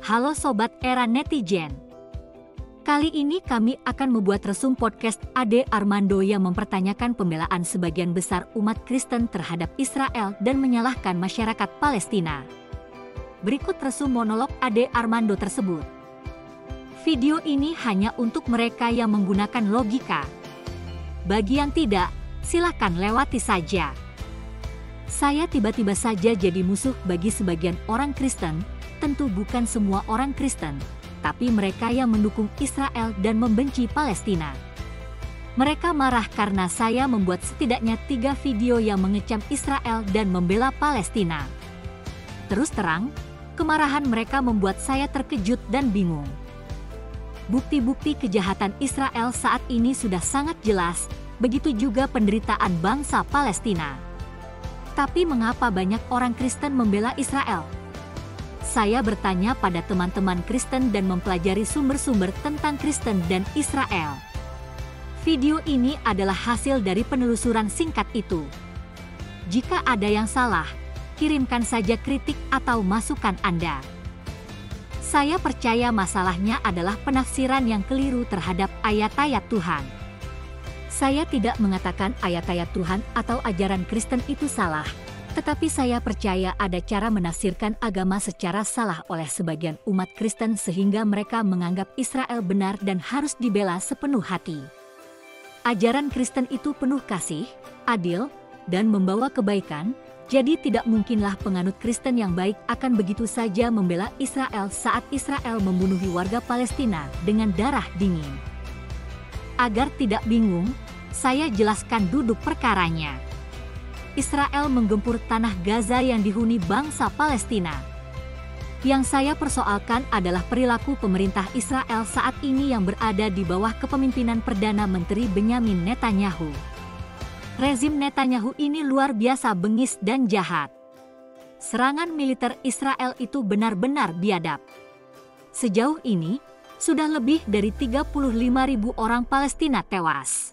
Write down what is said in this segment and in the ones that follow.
Halo Sobat Era Netizen. Kali ini kami akan membuat resum podcast Ade Armando yang mempertanyakan pembelaan sebagian besar umat Kristen terhadap Israel dan menyalahkan masyarakat Palestina. Berikut resum monolog Ade Armando tersebut. Video ini hanya untuk mereka yang menggunakan logika. Bagi yang tidak, silakan lewati saja. Saya tiba-tiba saja jadi musuh bagi sebagian orang Kristen, tentu bukan semua orang Kristen, tapi mereka yang mendukung Israel dan membenci Palestina. Mereka marah karena saya membuat setidaknya 3 video yang mengecam Israel dan membela Palestina. Terus terang, kemarahan mereka membuat saya terkejut dan bingung. Bukti-bukti kejahatan Israel saat ini sudah sangat jelas, begitu juga penderitaan bangsa Palestina. Tapi mengapa banyak orang Kristen membela Israel? Saya bertanya pada teman-teman Kristen dan mempelajari sumber-sumber tentang Kristen dan Israel. Video ini adalah hasil dari penelusuran singkat itu. Jika ada yang salah, kirimkan saja kritik atau masukan Anda. Saya percaya masalahnya adalah penafsiran yang keliru terhadap ayat-ayat Tuhan. Saya tidak mengatakan ayat-ayat Tuhan atau ajaran Kristen itu salah, tetapi saya percaya ada cara menafsirkan agama secara salah oleh sebagian umat Kristen sehingga mereka menganggap Israel benar dan harus dibela sepenuh hati. Ajaran Kristen itu penuh kasih, adil, dan membawa kebaikan, jadi tidak mungkinlah penganut Kristen yang baik akan begitu saja membela Israel saat Israel membunuhi warga Palestina dengan darah dingin. Agar tidak bingung, saya jelaskan duduk perkaranya. Israel menggempur tanah Gaza yang dihuni bangsa Palestina. Yang saya persoalkan adalah perilaku pemerintah Israel saat ini yang berada di bawah kepemimpinan Perdana Menteri Benyamin Netanyahu. Rezim Netanyahu ini luar biasa bengis dan jahat. Serangan militer Israel itu benar-benar biadab. Sejauh ini, sudah lebih dari 35.000 orang Palestina tewas.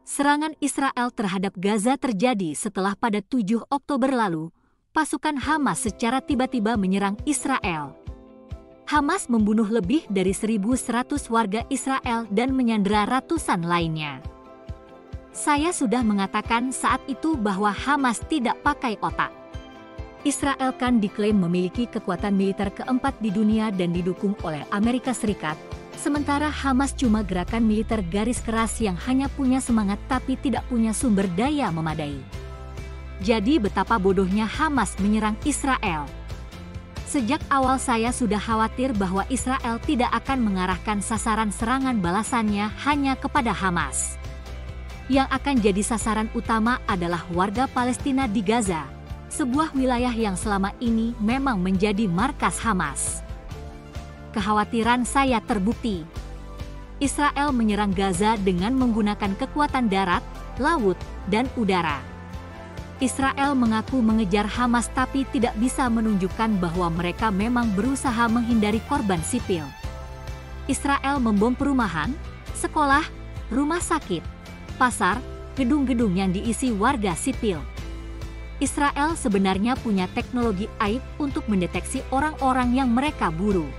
Serangan Israel terhadap Gaza terjadi setelah pada 7 Oktober lalu, pasukan Hamas secara tiba-tiba menyerang Israel. Hamas membunuh lebih dari 1.100 warga Israel dan menyandera ratusan lainnya. Saya sudah mengatakan saat itu bahwa Hamas tidak pakai otak. Israel kan diklaim memiliki kekuatan militer keempat di dunia dan didukung oleh Amerika Serikat, sementara Hamas cuma gerakan militer garis keras yang hanya punya semangat tapi tidak punya sumber daya memadai. Jadi betapa bodohnya Hamas menyerang Israel. Sejak awal saya sudah khawatir bahwa Israel tidak akan mengarahkan sasaran serangan balasannya hanya kepada Hamas. Yang akan jadi sasaran utama adalah warga Palestina di Gaza, sebuah wilayah yang selama ini memang menjadi markas Hamas. Kekhawatiran saya terbukti. Israel menyerang Gaza dengan menggunakan kekuatan darat, laut, dan udara. Israel mengaku mengejar Hamas tapi tidak bisa menunjukkan bahwa mereka memang berusaha menghindari korban sipil. Israel membom perumahan, sekolah, rumah sakit, pasar, gedung-gedung yang diisi warga sipil. Israel sebenarnya punya teknologi aib untuk mendeteksi orang-orang yang mereka buru.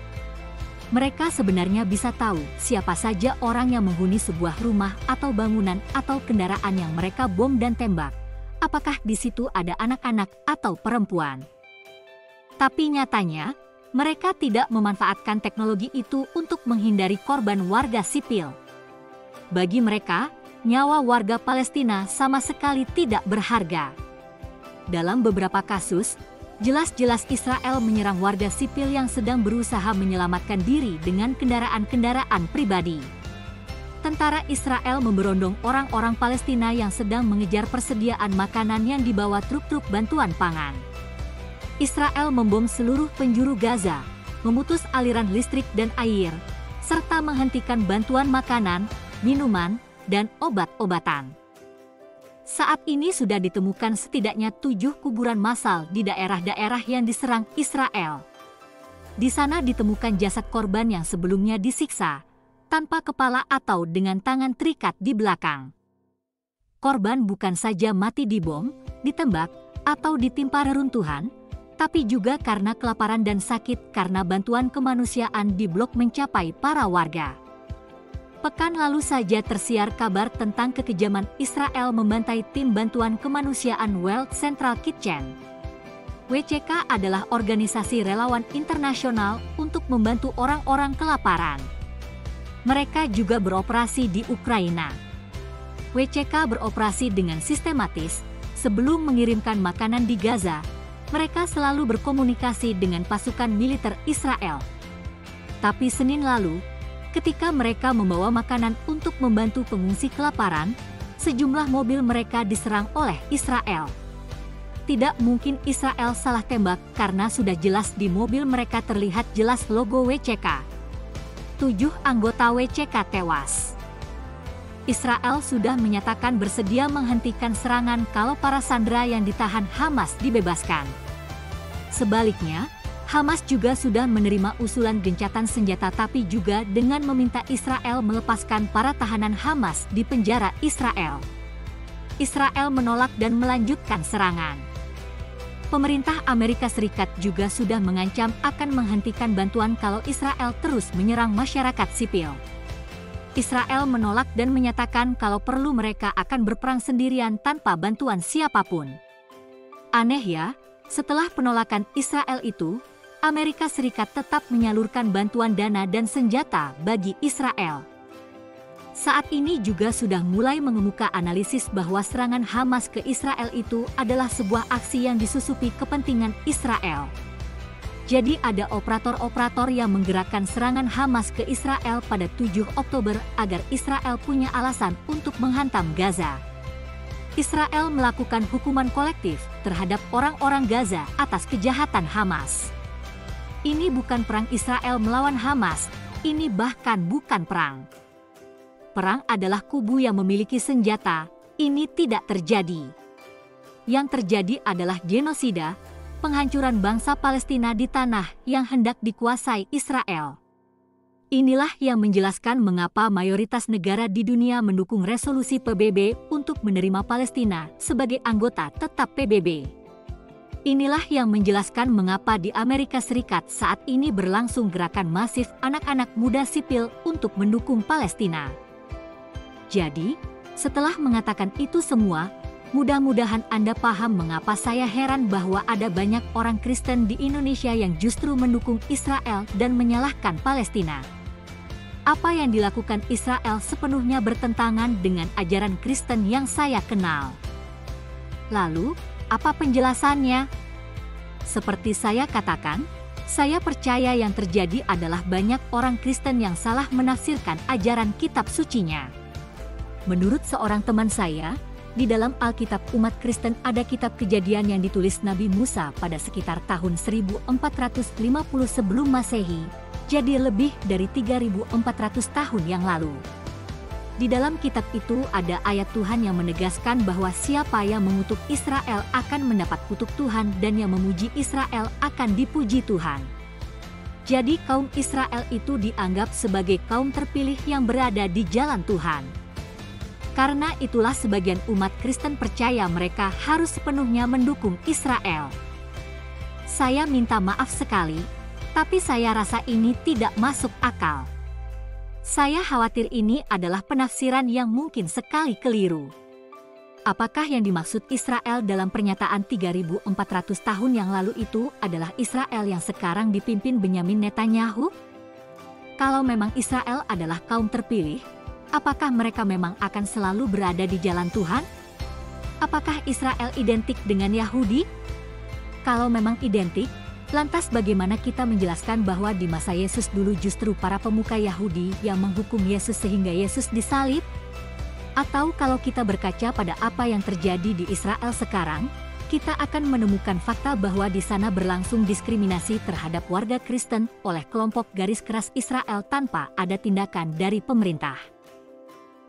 Mereka sebenarnya bisa tahu siapa saja orang yang menghuni sebuah rumah atau bangunan atau kendaraan yang mereka bom dan tembak. Apakah di situ ada anak-anak atau perempuan? Tapi nyatanya, mereka tidak memanfaatkan teknologi itu untuk menghindari korban warga sipil. Bagi mereka, nyawa warga Palestina sama sekali tidak berharga. Dalam beberapa kasus, jelas-jelas Israel menyerang warga sipil yang sedang berusaha menyelamatkan diri dengan kendaraan-kendaraan pribadi. Tentara Israel memberondong orang-orang Palestina yang sedang mengejar persediaan makanan yang dibawa truk-truk bantuan pangan. Israel membom seluruh penjuru Gaza, memutus aliran listrik dan air, serta menghentikan bantuan makanan, minuman, dan obat-obatan. Saat ini sudah ditemukan setidaknya 7 kuburan massal di daerah-daerah yang diserang Israel. Di sana ditemukan jasad korban yang sebelumnya disiksa, tanpa kepala atau dengan tangan terikat di belakang. Korban bukan saja mati dibom, ditembak, atau ditimpa reruntuhan, tapi juga karena kelaparan dan sakit karena bantuan kemanusiaan di blok mencapai para warga. Pekan lalu saja tersiar kabar tentang kekejaman Israel membantai tim bantuan kemanusiaan World Central Kitchen. WCK adalah organisasi relawan internasional untuk membantu orang-orang kelaparan. Mereka juga beroperasi di Ukraina. WCK beroperasi dengan sistematis. Sebelum mengirimkan makanan di Gaza, mereka selalu berkomunikasi dengan pasukan militer Israel. Tapi Senin lalu, ketika mereka membawa makanan untuk membantu pengungsi kelaparan, sejumlah mobil mereka diserang oleh Israel. Tidak mungkin Israel salah tembak karena sudah jelas di mobil mereka terlihat jelas logo WCK. 7 anggota WCK tewas. Israel sudah menyatakan bersedia menghentikan serangan kalau para sandera yang ditahan Hamas dibebaskan. Sebaliknya, Hamas juga sudah menerima usulan gencatan senjata tapi juga dengan meminta Israel melepaskan para tahanan Hamas di penjara Israel. Israel menolak dan melanjutkan serangan. Pemerintah Amerika Serikat juga sudah mengancam akan menghentikan bantuan kalau Israel terus menyerang masyarakat sipil. Israel menolak dan menyatakan kalau perlu mereka akan berperang sendirian tanpa bantuan siapapun. Aneh ya, setelah penolakan Israel itu, Amerika Serikat tetap menyalurkan bantuan dana dan senjata bagi Israel. Saat ini juga sudah mulai mengemuka analisis bahwa serangan Hamas ke Israel itu adalah sebuah aksi yang disusupi kepentingan Israel. Jadi ada operator-operator yang menggerakkan serangan Hamas ke Israel pada 7 Oktober agar Israel punya alasan untuk menghantam Gaza. Israel melakukan hukuman kolektif terhadap orang-orang Gaza atas kejahatan Hamas. Ini bukan perang Israel melawan Hamas, ini bahkan bukan perang. Perang adalah kubu yang memiliki senjata, ini tidak terjadi. Yang terjadi adalah genosida, penghancuran bangsa Palestina di tanah yang hendak dikuasai Israel. Inilah yang menjelaskan mengapa mayoritas negara di dunia mendukung resolusi PBB untuk menerima Palestina sebagai anggota tetap PBB. Inilah yang menjelaskan mengapa di Amerika Serikat saat ini berlangsung gerakan masif anak-anak muda sipil untuk mendukung Palestina. Jadi, setelah mengatakan itu semua, mudah-mudahan Anda paham mengapa saya heran bahwa ada banyak orang Kristen di Indonesia yang justru mendukung Israel dan menyalahkan Palestina. Apa yang dilakukan Israel sepenuhnya bertentangan dengan ajaran Kristen yang saya kenal. Lalu, apa penjelasannya? Seperti saya katakan, saya percaya yang terjadi adalah banyak orang Kristen yang salah menafsirkan ajaran kitab sucinya. Menurut seorang teman saya, di dalam Alkitab umat Kristen ada kitab Kejadian yang ditulis Nabi Musa pada sekitar tahun 1450 sebelum Masehi, jadi lebih dari 3.400 tahun yang lalu. Di dalam kitab itu ada ayat Tuhan yang menegaskan bahwa siapa yang mengutuk Israel akan mendapat kutuk Tuhan dan yang memuji Israel akan dipuji Tuhan. Jadi kaum Israel itu dianggap sebagai kaum terpilih yang berada di jalan Tuhan. Karena itulah sebagian umat Kristen percaya mereka harus sepenuhnya mendukung Israel. Saya minta maaf sekali, tapi saya rasa ini tidak masuk akal. Saya khawatir ini adalah penafsiran yang mungkin sekali keliru. Apakah yang dimaksud Israel dalam pernyataan 3.400 tahun yang lalu itu adalah Israel yang sekarang dipimpin Benyamin Netanyahu? Kalau memang Israel adalah kaum terpilih, apakah mereka memang akan selalu berada di jalan Tuhan? Apakah Israel identik dengan Yahudi? Kalau memang identik, lantas bagaimana kita menjelaskan bahwa di masa Yesus dulu justru para pemuka Yahudi yang menghukum Yesus sehingga Yesus disalib? Atau kalau kita berkaca pada apa yang terjadi di Israel sekarang, kita akan menemukan fakta bahwa di sana berlangsung diskriminasi terhadap warga Kristen oleh kelompok garis keras Israel tanpa ada tindakan dari pemerintah.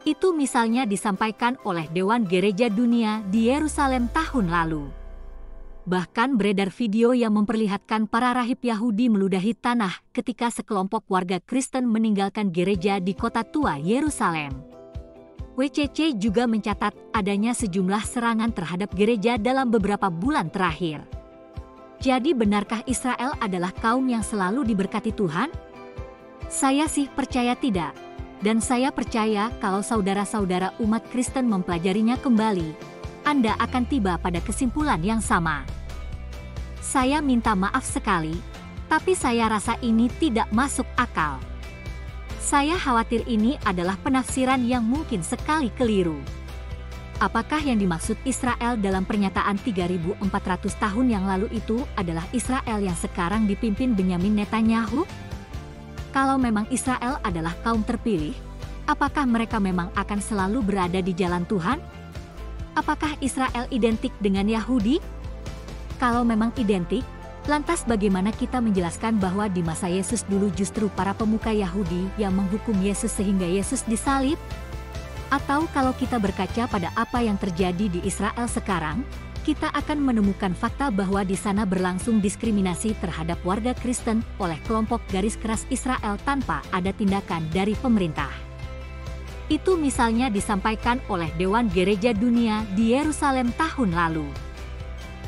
Itu misalnya disampaikan oleh Dewan Gereja Dunia di Yerusalem tahun lalu. Bahkan beredar video yang memperlihatkan para rahib Yahudi meludahi tanah ketika sekelompok warga Kristen meninggalkan gereja di kota tua Yerusalem. WCC juga mencatat adanya sejumlah serangan terhadap gereja dalam beberapa bulan terakhir. Jadi benarkah Israel adalah kaum yang selalu diberkati Tuhan? Saya sih percaya tidak. Dan saya percaya kalau saudara-saudara umat Kristen mempelajarinya kembali, Anda akan tiba pada kesimpulan yang sama. Saya minta maaf sekali, tapi saya rasa ini tidak masuk akal. Saya khawatir ini adalah penafsiran yang mungkin sekali keliru. Apakah yang dimaksud Israel dalam pernyataan 3.400 tahun yang lalu itu adalah Israel yang sekarang dipimpin Benyamin Netanyahu? Kalau memang Israel adalah kaum terpilih, apakah mereka memang akan selalu berada di jalan Tuhan? Apakah Israel identik dengan Yahudi? Kalau memang identik, lantas bagaimana kita menjelaskan bahwa di masa Yesus dulu justru para pemuka Yahudi yang menghukum Yesus sehingga Yesus disalib? Atau kalau kita berkaca pada apa yang terjadi di Israel sekarang, kita akan menemukan fakta bahwa di sana berlangsung diskriminasi terhadap warga Kristen oleh kelompok garis keras Israel tanpa ada tindakan dari pemerintah. Itu misalnya disampaikan oleh Dewan Gereja Dunia di Yerusalem tahun lalu.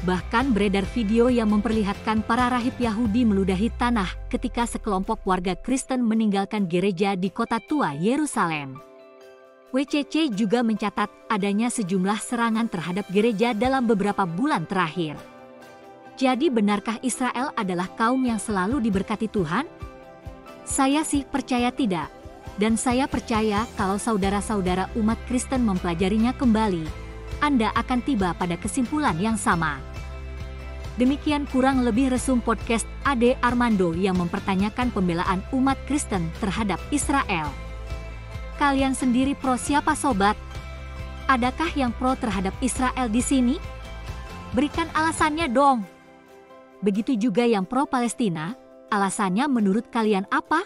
Bahkan beredar video yang memperlihatkan para rahib Yahudi meludahi tanah ketika sekelompok warga Kristen meninggalkan gereja di kota tua Yerusalem. WCC juga mencatat adanya sejumlah serangan terhadap gereja dalam beberapa bulan terakhir. Jadi benarkah Israel adalah kaum yang selalu diberkati Tuhan? Saya sih percaya tidak. Dan saya percaya kalau saudara-saudara umat Kristen mempelajarinya kembali, Anda akan tiba pada kesimpulan yang sama. Demikian kurang lebih resum podcast Ade Armando yang mempertanyakan pembelaan umat Kristen terhadap Israel. Kalian sendiri pro siapa sobat? Adakah yang pro terhadap Israel di sini? Berikan alasannya dong. Begitu juga yang pro Palestina, alasannya menurut kalian apa?